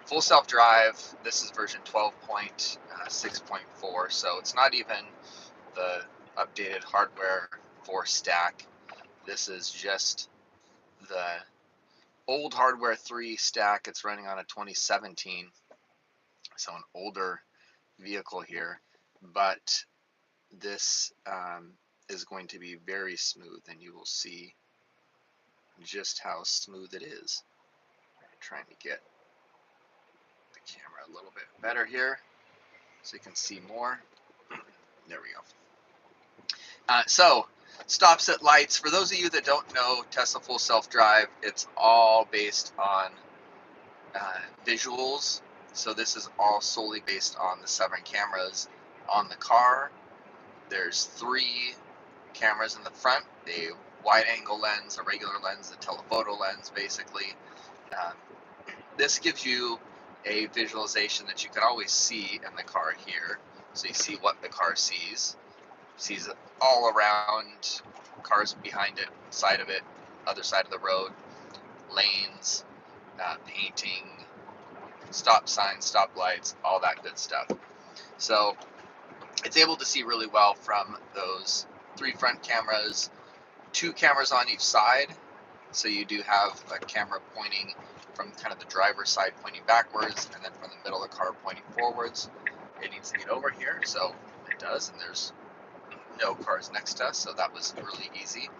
full self-drive. This is version 12.6.4, so it's not even the updated hardware for stack. This is just the old hardware 3 stack. It's running on a 2017, so an older vehicle here, but this is going to be very smooth, and you will see just how smooth it is. I'm trying to get the camera a little bit better here so you can see more. There we go. So stops at lights. For those of you that don't know Tesla Full Self-Drive, it's all based on visuals. So this is all solely based on the 7 cameras on the car. There's 3 cameras in the front, a wide angle lens, a regular lens, a telephoto lens basically. This gives you a visualization that you can always see in the car here. So you see what the car sees it all around, cars behind it, side of it, other side of the road, lanes, painting, stop signs, stop lights, all that good stuff. So it's able to see really well from those 3 front cameras, 2 cameras on each side. So you do have a camera pointing from kind of the driver's side pointing backwards, and then from the middle of the car pointing forwards. It needs to get over here, so it does, and there's no cars next to us, so that was really easy.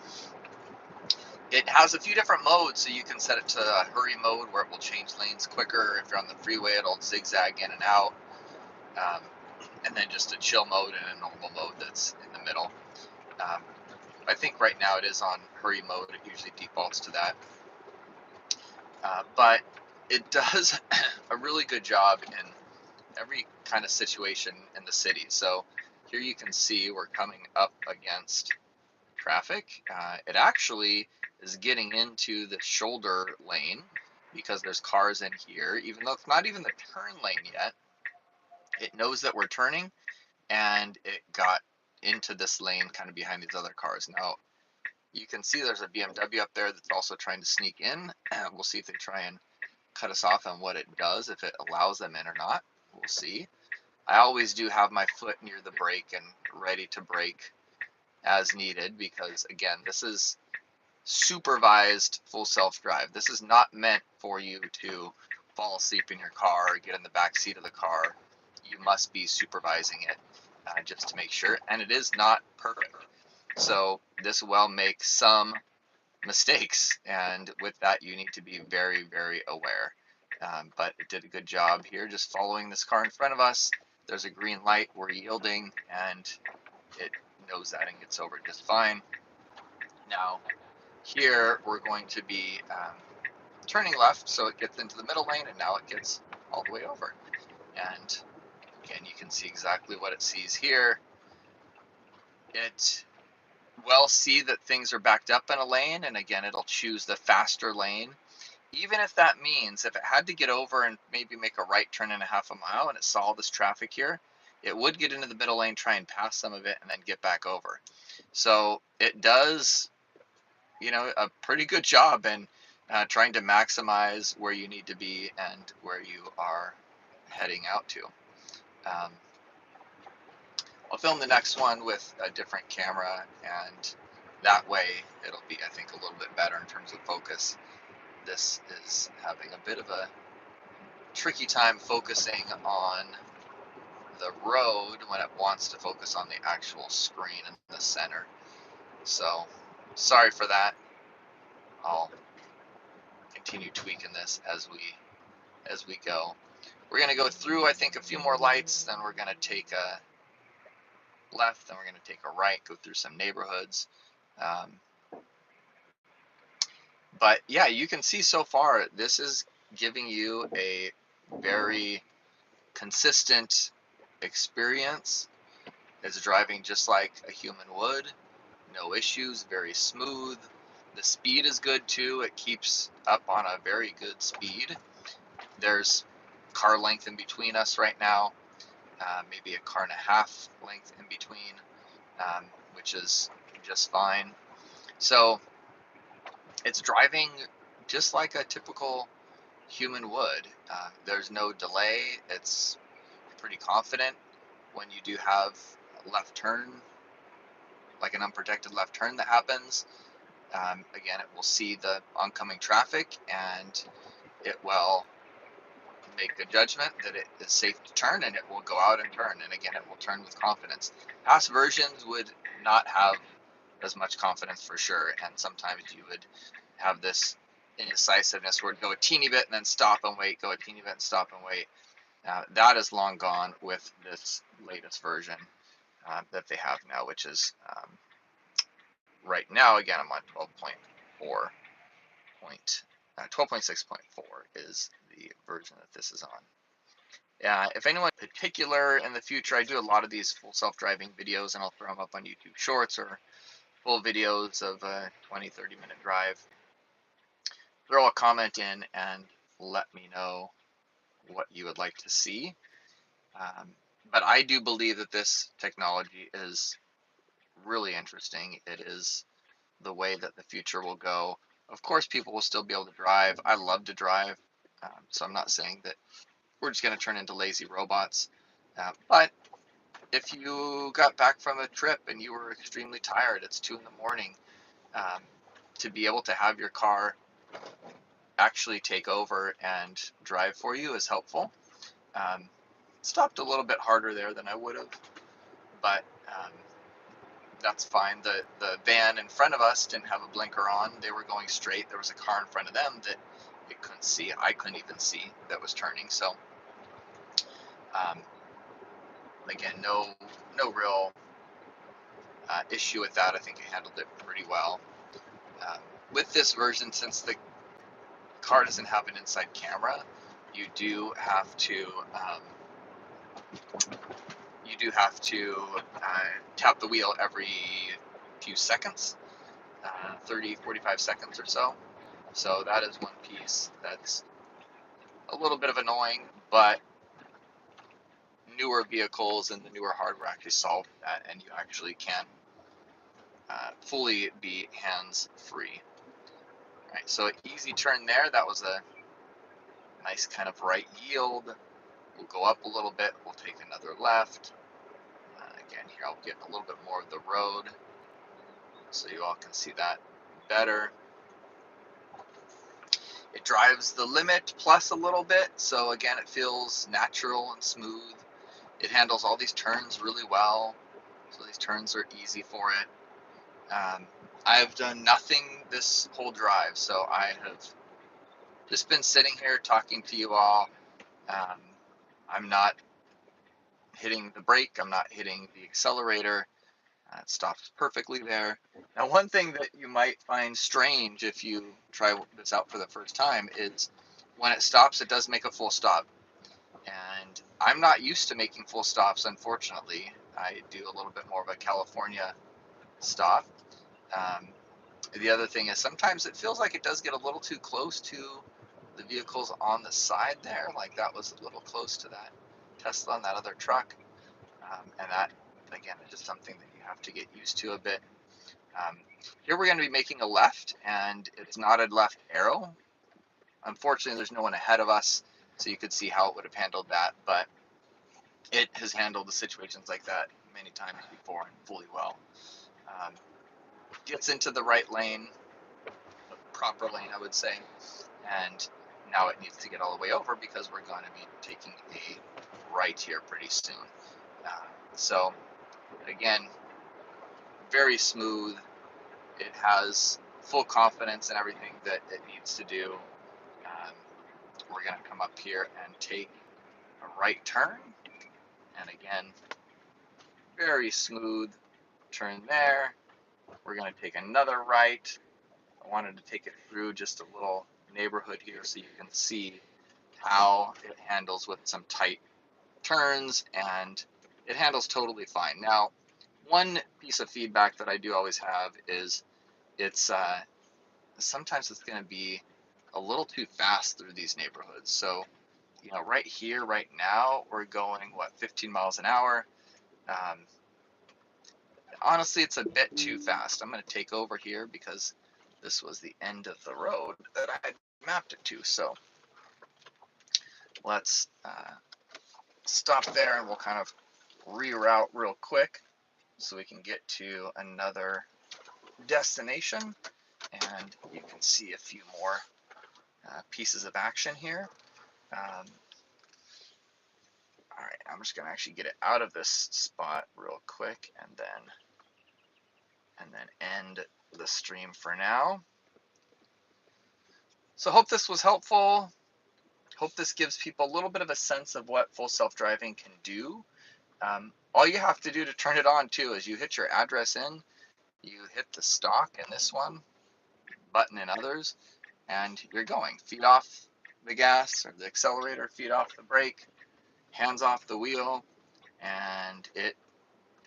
It has a few different modes, so you can set it to a hurry mode where it will change lanes quicker. If you're on the freeway, it'll zigzag in and out, and then just a chill mode and a normal mode that's in the middle. I think right now it is on hurry mode. It usually defaults to that, but it does a really good job in every kind of situation in the city. So here you can see we're coming up against traffic. It actually is getting into the shoulder lane because there's cars in here, even though it's not even the turn lane yet. It knows that we're turning, and it got into this lane kind of behind these other cars. Now you can see there's a BMW up there that's also trying to sneak in. We'll see if they try and cut us off and what it does, if it allows them in or not. We'll see. I always do have my foot near the brake and ready to brake as needed, because again, this is supervised full self-drive. This is not meant for you to fall asleep in your car or get in the back seat of the car. You must be supervising it just to make sure, and it is not perfect. So this will make some mistakes, and with that you need to be very, very aware. But it did a good job here just following this car in front of us. There's a green light, we're yielding, and it knows that and gets over just fine. Now here we're going to be turning left, so it gets into the middle lane, and now it gets all the way over. And again, you can see exactly what it sees here. It will see that things are backed up in a lane, and again, it'll choose the faster lane. Even if that means if it had to get over and maybe make a right turn in a half a mile and it saw this traffic here, it would get into the middle lane, try and pass some of it, and then get back over. So it does, a pretty good job in trying to maximize where you need to be and where you are heading out to. I'll film the next one with a different camera, and that way it'll be, I think, a little bit better in terms of focus. This is having a bit of a tricky time focusing on the road when it wants to focus on the actual screen in the center. So sorry for that. I'll continue tweaking this as we go. We're going to go through, I think, a few more lights, then we're going to take a left, then we're going to take a right, go through some neighborhoods. But yeah, you can see so far, this is giving you a very consistent experience. It's driving just like a human would. No issues, very smooth. The speed is good too. It keeps up on a very good speed. There's car length in between us right now, maybe a car and a half length in between, which is just fine. So it's driving just like a typical human would. There's no delay. It's pretty confident when you do have a left turn, like an unprotected left turn that happens. Again, it will see the oncoming traffic and it will make a judgment that it is safe to turn, and it will go out and turn. And again, it will turn with confidence. Past versions would not have as much confidence for sure, and sometimes you would have this indecisiveness where it'd go a teeny bit and then stop and wait, go a teeny bit and stop and wait. That is long gone with this latest version that they have now, which is right now, again, I'm on 12.4 12.6.4 is the version that this is on. If anyone in particular in the future, I do a lot of these full self-driving videos, and I'll throw them up on YouTube Shorts or full videos of a 20, 30-minute drive. Throw a comment in and let me know what you would like to see. But I do believe that this technology is really interesting. It is the way that the future will go. Of course, people will still be able to drive. I love to drive, so I'm not saying that we're just going to turn into lazy robots. But if you got back from a trip and you were extremely tired, it's 2 in the morning, to be able to have your car actually take over and drive for you is helpful. Stopped a little bit harder there than I would have, but that's fine. The van in front of us didn't have a blinker on. They were going straight. There was a car in front of them that it couldn't see. I couldn't even see that was turning. So um, again, no real issue with that. I think I handled it pretty well. With this version, since the car doesn't have an inside camera, you do have to tap the wheel every few seconds, 30, 45 seconds or so. So that is one piece that's a little bit of annoying, but newer vehicles and the newer hardware actually solve that, and you actually can fully be hands-free. All right, so easy turn there. That was a nice kind of right yield. We'll go up a little bit. We'll take another left. Again, here I'll get a little bit more of the road so you all can see that better. It drives the limit plus a little bit, so again, it feels natural and smooth. It handles all these turns really well, so these turns are easy for it. I've done nothing this whole drive, so I have just been sitting here talking to you all. I'm not hitting the brake, I'm not hitting the accelerator. It stops perfectly there. Now, one thing that you might find strange if you try this out for the first time is when it stops, it does make a full stop. And I'm not used to making full stops, unfortunately. I do a little bit more of a California stop. The other thing is sometimes it feels like it does get a little too close to the vehicles on the side there. Like that was a little close to that Tesla and that other truck. And that, again, is just something that you have to get used to a bit. Here we're going to be making a left, and it's not a left arrow. Unfortunately, there's no one ahead of us, so you could see how it would have handled that, but it has handled the situations like that many times before and fully well. Gets into the right lane, the proper lane, I would say, and now it needs to get all the way over because we're going to be taking a right here pretty soon. So again, very smooth. It has full confidence in everything that it needs to do. We're going to come up here and take a right turn. And again, very smooth turn there. We're going to take another right. I wanted to take it through just a little neighborhood here so you can see how it handles with some tight turns, and it handles totally fine. Now, one piece of feedback that I do always have is it's sometimes it's going to be a little too fast through these neighborhoods. So, you know, right here, right now, we're going, 15 miles an hour. Honestly, it's a bit too fast. I'm going to take over here because this was the end of the road that I had mapped it to. So let's stop there and we'll kind of reroute real quick so we can get to another destination, and you can see a few more pieces of action here. All right, I'm just gonna actually get it out of this spot real quick and then end the stream for now. So hope this was helpful. Hope this gives people a little bit of a sense of what full self-driving can do. All you have to do to turn it on too is you hit your address in, you hit the stalk in this one, button in others, and you're going. Feet off the gas or the accelerator, feet off the brake, hands off the wheel, and it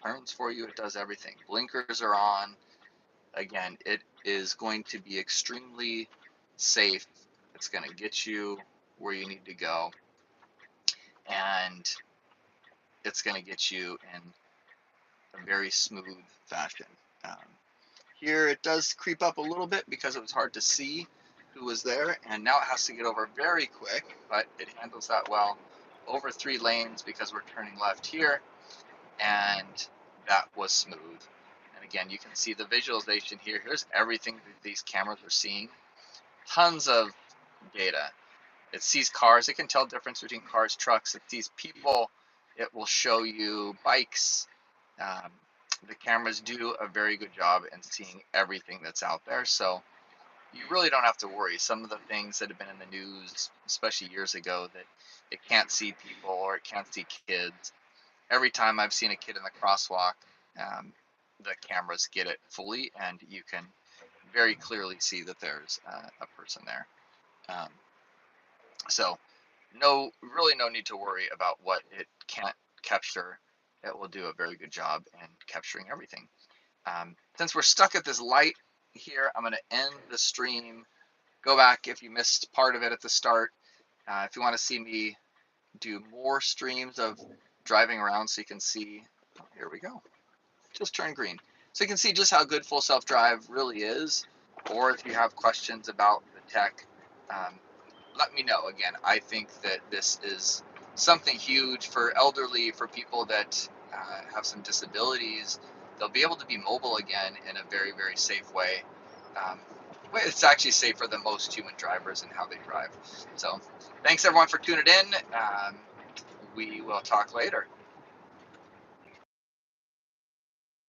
turns for you. It does everything. Blinkers are on. Again, it is going to be extremely safe. It's going to get you where you need to go, and it's going to get you in a very smooth fashion. Um, Here it does creep up a little bit because it was hard to see who was there, and now it has to get over very quick, but it handles that well. Over 3 lanes because we're turning left here, and that was smooth. And again, you can see the visualization here. Here's everything that these cameras are seeing. Tons of data. It sees cars. It can tell the difference between cars, trucks. It sees people. It will show you bikes. Um, the cameras do a very good job in seeing everything that's out there. So you really don't have to worry. Some of the things that have been in the news, especially years ago, that it can't see people or it can't see kids. Every time I've seen a kid in the crosswalk, um, the cameras get it fully, and you can very clearly see that there's a person there. Um, so really no need to worry about what it can't capture. It will do a very good job in capturing everything. Since we're stuck at this light here, I'm going to end the stream. Go back if you missed part of it at the start. If you want to see me do more streams of driving around so you can see, oh, here we go, just turned green. So you can see just how good full self-drive really is, or if you have questions about the tech, um, let me know. Again, I think that this is something huge for elderly, for people that have some disabilities. They'll be able to be mobile again in a very, very safe way. Um, it's actually safer than most human drivers and how they drive. So thanks everyone for tuning in. We will talk later.